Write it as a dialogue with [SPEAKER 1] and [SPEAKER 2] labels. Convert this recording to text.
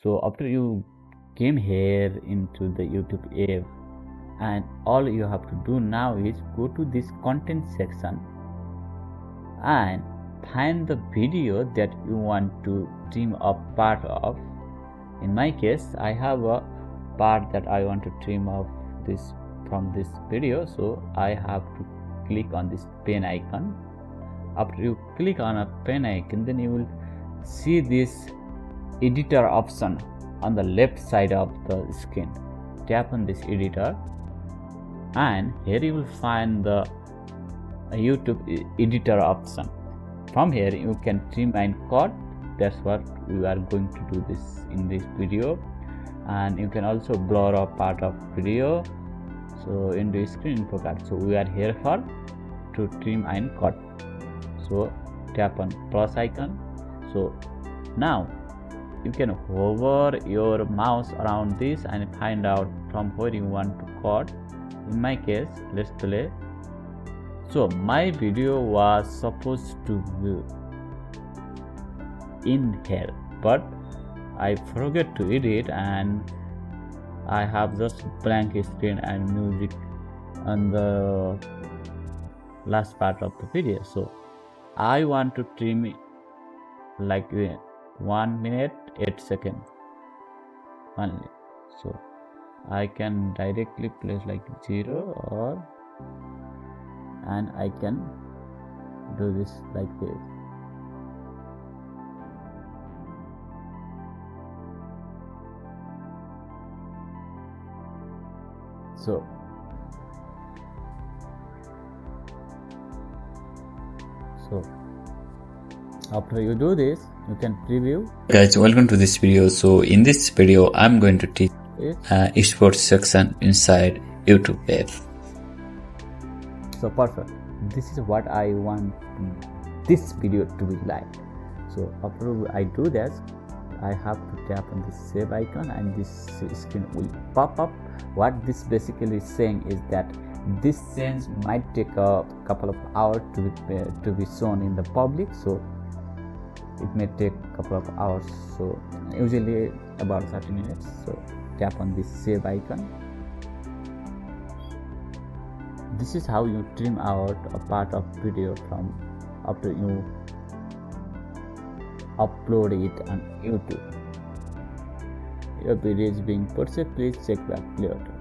[SPEAKER 1] So after you came here into the YouTube app, and all you have to do now is go to this content section and find the video that you want to trim a part of. In my case, I have a part that I want to trim off this from this video, so I have to click on this pen icon. After you click on a pen icon, then you will see this editor option on the left side of the screen. Tap on this editor, and here you will find the YouTube editor option. From here you can trim and cut. That's what we are going to do this in this video, and you can also blur a part of video. So in the screen info card, so we are here for to trim and cut. So tap on plus icon. So now you can hover your mouse around this and find out from where you want to cut. In my case, let's play. So my video was supposed to be in here, but I forget to edit, and I have just blank screen and music on the last part of the video. So I want to trim it like 1 minute 8 seconds only. So I can directly place like 0, or and I can do this like this. So after you do this, you can preview.
[SPEAKER 2] Guys, welcome to this video. So in this video I'm going to teach export section inside YouTube app.
[SPEAKER 1] So perfect. This is what I want this video to be like. So after I do that, I have to tap on this save icon, and this screen will pop up. What this basically is saying is that this change might take a couple of hours to be shown in the public. So it may take a couple of hours, so usually about 30 minutes. So tap on this save icon. This is how you trim out a part of video from after you upload it on YouTube. Your video is being perfect. Please check back later.